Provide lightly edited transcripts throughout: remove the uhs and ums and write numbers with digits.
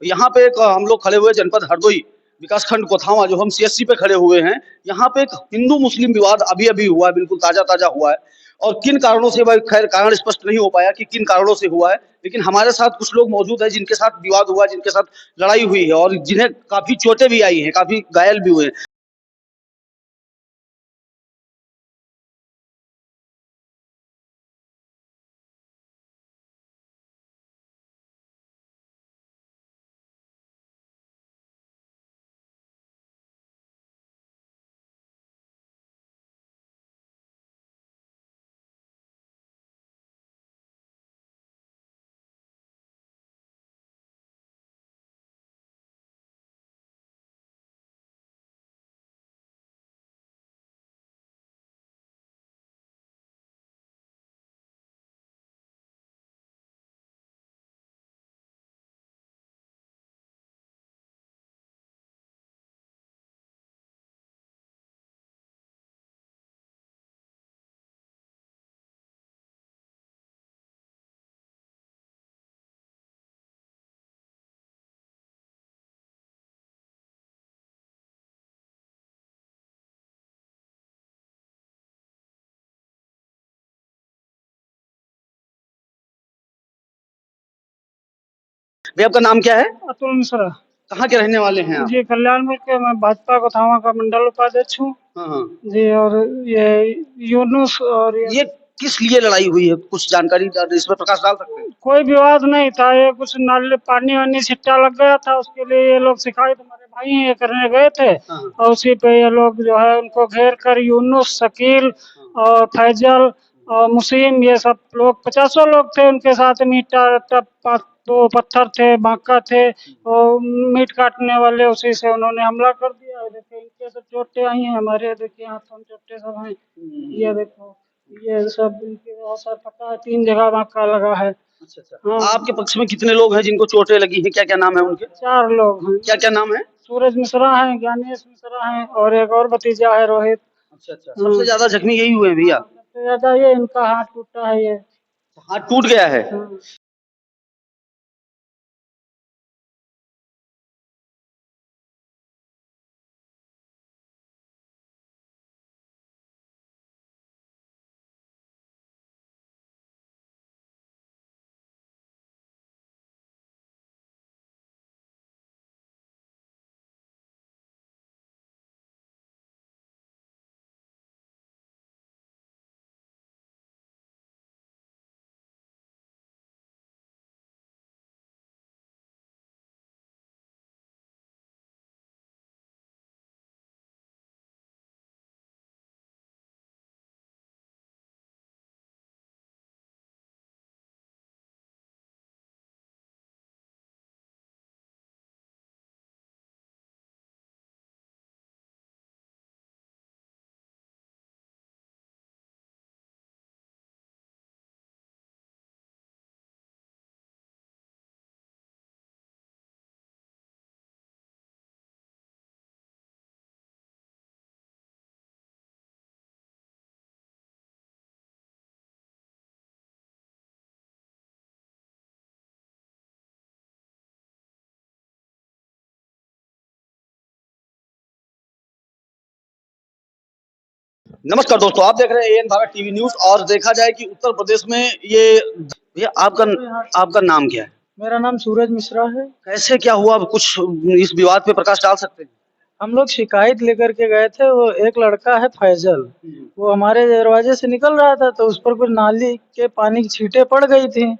यहाँ पे एक हम लोग खड़े हुए जनपद हरदोई विकासखंड कोथावा, जो हम सीएससी पे खड़े हुए हैं। यहाँ पे एक हिंदू मुस्लिम विवाद अभी अभी हुआ है, बिल्कुल ताजा ताजा हुआ है। और किन कारणों से, भाई खैर कारण स्पष्ट नहीं हो पाया कि किन कारणों से हुआ है, लेकिन हमारे साथ कुछ लोग मौजूद हैं जिनके साथ विवाद हुआ, जिनके साथ लड़ाई हुई है और जिन्हें काफी चोटें भी आई हैं, काफी घायल भी हुए हैं। भैया आपका नाम क्या है? अतुल मिश्रा कहाँ के रहने वाले हैं आप? जी, कल्याणपुर के। मैं भाजपा कोथावा का मंडल उपाध्यक्ष हूँ हाँ हाँ। जी। और ये यूनुस और ये किस लिए लड़ाई हुई है, कुछ जानकारी इस पर प्रकाश डाल सकते हैं? कोई विवाद नहीं था। ये कुछ नाले पानी वानी छिट्टा लग गया था, उसके लिए ये लोग शिकायत हमारे भाई हैं ये करने गए थे। हाँ। और उसी पे ये लोग जो है उनको घेर कर यूनुस, शकील और फैजल और मुसीम, ये सब लोग 50 लोग थे। उनके साथ में ईटा टप दो पत्थर थे, बांका थे और मीट काटने वाले, उसी से उन्होंने हमला कर दिया। देखिए इनके सब चोटें आई हैं, हमारे देखिए हाथों में चोटें सब हैं। ये देखो, ये सब इनके सर फटा है, 3 जगह बांका लगा है। अच्छा अच्छा। हाँ। आपके पक्ष में कितने लोग हैं जिनको चोटें लगी हैं, क्या क्या नाम है उनके? 4 लोग हैं। क्या क्या नाम है? सूरज मिश्रा है, ज्ञानेश मिश्रा है और एक और भतीजा है रोहित। अच्छा अच्छा। सबसे ज्यादा जख्मी यही हुए हैं भैया? सबसे ज्यादा ये इनका हाथ टूटा है। ये हाथ टूट गया है? हाँ। नमस्कार दोस्तों, आप देख रहे हैं एएन भारत टीवी न्यूज। और देखा जाए कि उत्तर प्रदेश में ये आपका नाम क्या है? मेरा नाम सूरज मिश्रा है। कैसे क्या हुआ, कुछ इस विवाद पे प्रकाश डाल सकते हैं? हम लोग शिकायत लेकर के गए थे। वो एक लड़का है फैजल, वो हमारे दरवाजे से निकल रहा था, तो उस पर कुछ नाली के पानी की छींटे पड़ गई थी।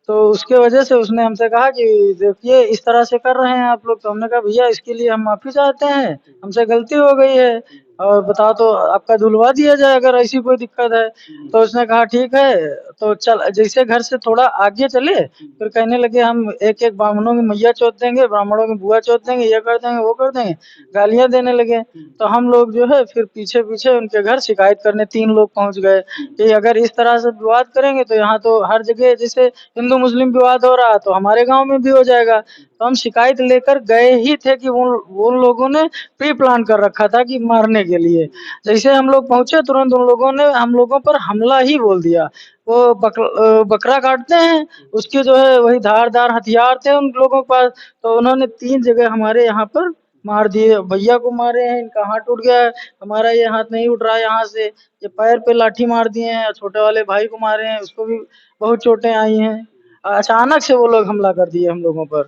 तो उसके वजह से उसने हमसे कहा कि देखिए इस तरह से कर रहे हैं आप लोग। तो हमने कहा भैया इसके लिए हम माफी चाहते हैं, हमसे गलती हो गई है और बताओ तो आपका धुलवा दिया जाए अगर ऐसी कोई दिक्कत है। तो उसने कहा ठीक है। तो चल जैसे घर से थोड़ा आगे चले, फिर कहने लगे हम एक एक ब्राह्मणों की मैया चोद देंगे, ब्राह्मणों की बुआ चोद देंगे, ये कर देंगे वो कर देंगे, गालियां देने लगे। तो हम लोग जो है फिर पीछे पीछे उनके घर शिकायत करने 3 लोग पहुंच गए कि अगर इस तरह से विवाद करेंगे तो यहाँ तो हर जगह जैसे हिंदू मुस्लिम विवाद हो रहा है तो हमारे गांव में भी हो जाएगा। तो हम शिकायत लेकर गए ही थे कि उन लोगों ने प्री प्लान कर रखा था कि मारने के लिए। जैसे हम लोग पहुंचे तुरंत उन लोगों ने हम लोगों पर हमला ही बोल दिया। वो बकरा काटते हैं, उसके जो है वही धारदार हथियार थे उन लोगों के पास, तो उन्होंने 3 जगह हमारे यहाँ पर मार दिए। भैया को मारे हैं, इनका हाथ टूट गया है, हमारा ये हाथ नहीं उठ रहा है यहाँ से। ये पैर पे लाठी मार दिए हैं, छोटे वाले भाई को मारे हैं, उसको भी बहुत चोटें आई हैं। अचानक से वो लोग हमला कर दिए हम लोगों पर,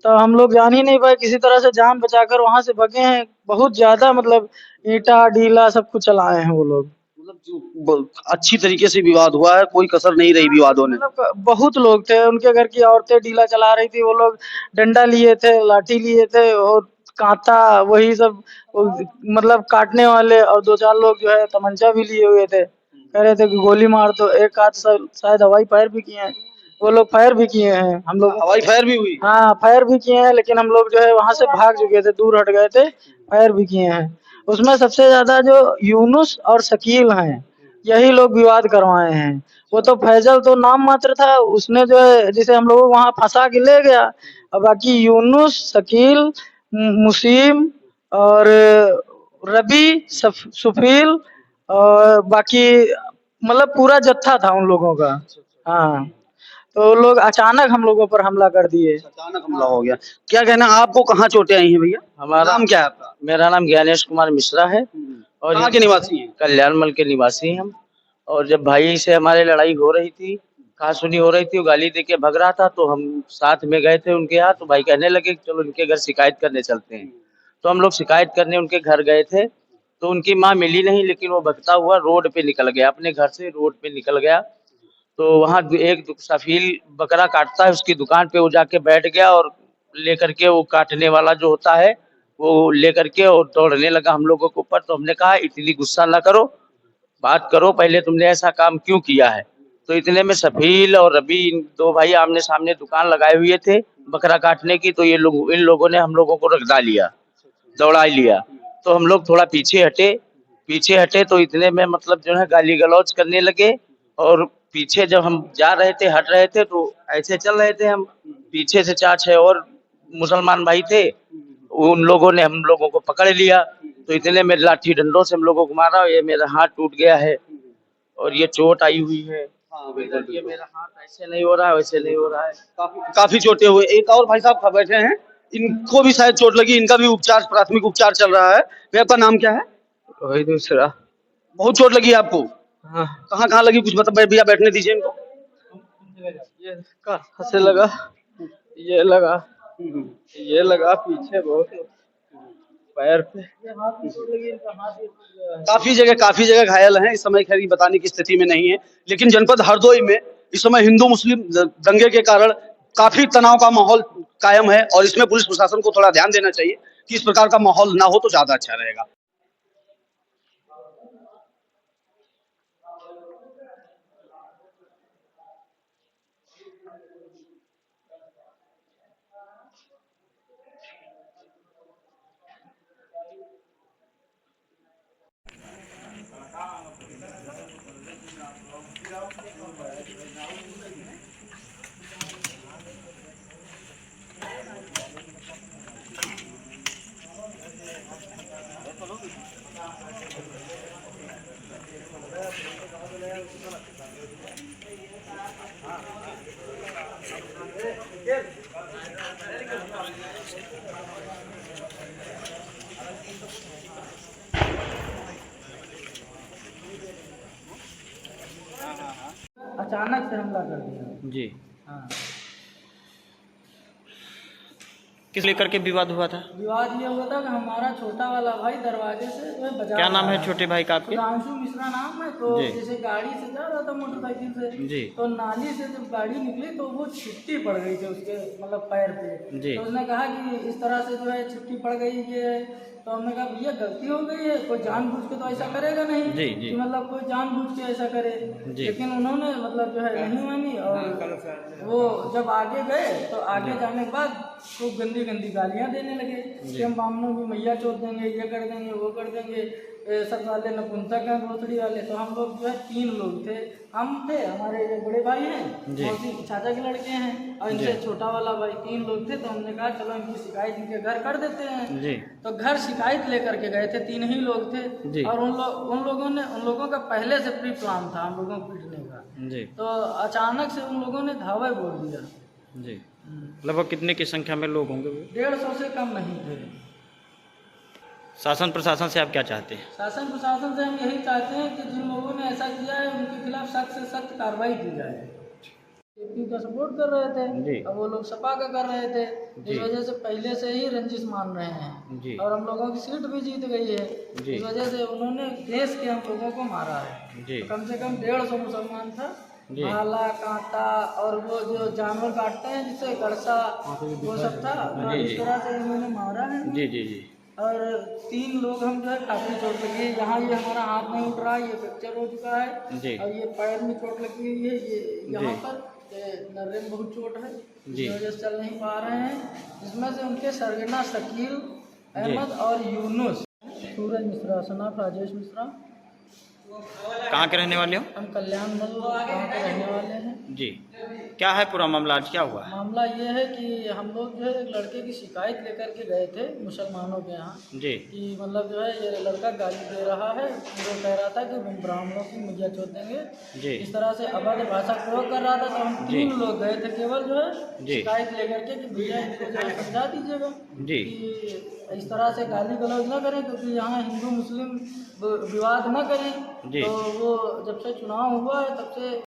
तो हम लोग जान ही नहीं पाए, किसी तरह से जान बचाकर वहां से भगे हैं। बहुत ज्यादा मतलब ईंटा ढीला सब कुछ चलाए हैं वो लोग। मतलब अच्छी तरीके से विवाद हुआ है, कोई कसर नहीं रही विवादों ने। मतलब बहुत लोग थे, उनके घर की औरतें ढीला चला रही थी, वो लोग डंडा लिए थे, लाठी लिए थे और कांटा वही सब मतलब काटने वाले, और 2-4 लोग जो है तमंचा भी लिए हुए थे, कह रहे थे कि गोली मार दो। एक आध शायद हवाई फायर भी किए हैं, वो लोग फायर भी किए हैं। हम लोग हवाई फायर भी हुई। हाँ फायर भी किए हैं, लेकिन हम लोग जो है वहां से भाग चुके थे, दूर हट गए थे। फायर भी किए हैं। उसमें सबसे ज्यादा जो यूनुस और शकील हैं, यही लोग विवाद करवाए हैं। वो तो फैजल तो नाम मात्र था, उसने जो है जिसे हम लोग वहां फंसा के ले गया। और बाकी यूनुस, शकील, मुसीम और रबी, सुफील और बाकी मतलब पूरा जत्था था उन लोगों का। हाँ, तो वो लोग अचानक हम लोगों पर हमला कर दिए। अचानक हमला हो गया। क्या कहना, आपको कहाँ चोटें आई हैं भैया? हमारा नाम क्या है आपका? मेरा नाम ज्ञानेश कुमार मिश्रा है और कहाँ के निवासी हैं? कल्याणमल के निवासी हैं हम। और जब भाई से हमारे लड़ाई हो रही थी, कहासुनी हो रही थी, वो गाली दे के भग रहा था, तो हम साथ में गए थे उनके यहाँ। तो भाई कहने लगे कि चलो इनके घर शिकायत करने चलते हैं। तो हम लोग शिकायत करने उनके घर गए थे, तो उनकी माँ मिली नहीं, लेकिन वो भगता हुआ रोड पे निकल गया, अपने घर से रोड पे निकल गया। तो वहाँ एक सफील बकरा काटता है, उसकी दुकान पे वो जाके बैठ गया और लेकर के वो काटने वाला जो होता है वो लेकर के और दौड़ने लगा हम लोगों के ऊपर। तो हमने कहा इतनी गुस्सा ना करो, बात करो, पहले तुमने ऐसा काम क्यों किया है। तो इतने में सफील और रबी, इन 2 भाई आमने सामने दुकान लगाए हुए थे बकरा काटने की। तो इन लोगों ने हम लोगों को रगड़ा लिया, दौड़ा लिया। तो हम लोग थोड़ा पीछे हटे तो इतने में मतलब जो है गाली गलौज करने लगे। और पीछे जब हम जा रहे थे, हट रहे थे, तो ऐसे चल रहे थे हम, पीछे से 4-6 और मुसलमान भाई थे, उन लोगों ने हम लोगों को पकड़ लिया। तो इतने में लाठी डंडों से हम लोगों को मारा, ये मेरा हाथ टूट गया है और ये चोट आई हुई है। ये मेरा हाथ ऐसे नहीं हो रहा है, वैसे नहीं हो रहा है। काफी चोटें हुए। एक और भाई साहब बैठे हैं, इनको भी शायद चोट लगी, इनका भी प्राथमिक उपचार चल रहा है। भैया आपका नाम क्या है? वही दूसरा। बहुत चोट लगी है आपको? हाँ, कहाँ कहाँ लगी कुछ बता भैया, बैठने दीजिए इनको। ये कहाँ से लगा, ये लगा, ये लगा पीछे बहुत, पैर पे। काफी जगह घायल हैं। इस समय खैर ये बताने की स्थिति में नहीं है, लेकिन जनपद हरदोई में इस समय हिंदू मुस्लिम दंगे के कारण काफी तनाव का माहौल कायम है, और इसमें पुलिस प्रशासन को थोड़ा ध्यान देना चाहिए कि इस प्रकार का माहौल ना हो तो ज्यादा अच्छा रहेगा। अचानक से हमला कर दिया। जी, हाँ, किस लेकर के विवाद हुआ था? विवाद ये हुआ था कि हमारा छोटा वाला भाई दरवाजे से जो है बजा क्या नाम रहा है छोटे भाई का आपके? सुधांशु मिश्रा नाम है। तो जी। जैसे गाड़ी से जा रहा था मोटरसाइकिल से, जी। तो नाली से जब गाड़ी निकली तो वो छिट्टी पड़ गई थी उसके मतलब पैर पे। जी। तो उसने कहा कि इस तरह से जो है छिट्टी पड़ गई ये है। तो हमने कहा भैया गलती हो गई है, कोई जानबूझ के तो ऐसा करेगा नहीं। जी, जी। कि मतलब कोई जानबूझ के ऐसा करे। जी। लेकिन उन्होंने मतलब जो है नहीं मानी, और वो जब आगे गए तो आगे जाने के बाद खूब गंदी गंदी गालियाँ देने लगे कि हम बामनों की मैया चोट देंगे, ये कर देंगे, वो कर देंगे। सब वाले नपुंसक हैं, भोसड़ी वाले। तो हम लोग जो है 3 लोग थे, हम थे, हमारे जो बड़े भाई हैं, जी। मौसी चाचा के लड़के हैं, और इनसे छोटा वाला भाई, 3 लोग थे। तो हमने कहा चलो इनकी शिकायत इनके घर कर देते हैं। जी तो घर शिकायत लेकर के गए थे, 3 ही लोग थे। जी। और उन लोगों का पहले से प्री प्लान था हम लोगों को पीटने का। जी तो अचानक से उन लोगों ने धावा बोल दिया। जी। लगभग कितने की संख्या में लोग होंगे वो? 150 से कम नहीं थे। शासन प्रशासन से आप क्या चाहते हैं? शासन प्रशासन से हम यही चाहते हैं कि जिन लोगों ने ऐसा किया है उनके खिलाफ सख्त से सख्त कार्रवाई की जाए। एपी का सपोर्ट कर रहे जी। थे, अब वो लोग सपा का कर रहे थे। जी। इस वजह से पहले से ही रंजिश मान रहे हैं। जी। और हम लोगों की सीट भी जीत गई है। जी। इस वजह से उन्होंने देश के हम लोगों को मारा है। जी। कम से कम 150 मुसलमान था। जी। भाला, कांटा और वो जो जानवर काटते हैं जिससे गड़सा, वो सब था। तो जी, इस जी। तरह से इन्होंने मारा है। जी जी जी। और 3 लोग हम जो है काफ़ी चोट लगी है। यहाँ ये हमारा हाथ नहीं उठ रहा है, ये फ्रैक्चर हो चुका है। जी। और ये पैर में चोट लगी हुई है, ये यहाँ जी। पर नर्रे में बहुत चोट है, जी। इस वजह से चल नहीं पा रहे हैं। इसमें से उनके सरगना शकील अहमद और यूनुस, सूरज मिश्रा, सनाफ राजेश मिश्रा। कहाँ के रहने वाले हो? हम कल्याण मल गाँव के रहने वाले हैं। जी। क्या है पूरा मामला, आज क्या हुआ? मामला ये है कि हम लोग जो है एक लड़के की शिकायत लेकर के गए थे मुसलमानों के यहाँ जी। कि मतलब जो है ये लड़का गाली दे रहा है, वो कह रहा था कि ब्राह्मणों की मुझे चोट देंगे, जी। इस तरह से अभद्र भाषा प्रयोग कर रहा था। तो हम जी। 3 लोग गए थे केवल जो है जी। शिकायत लेकर के कि भैया इनको जो है समझा दीजिएगा जी। कि इस तरह से गाली गलौज न करें, क्योंकि यहाँ हिंदू मुस्लिम विवाद न करें। जी। तो वो जब से चुनाव हुआ है तब से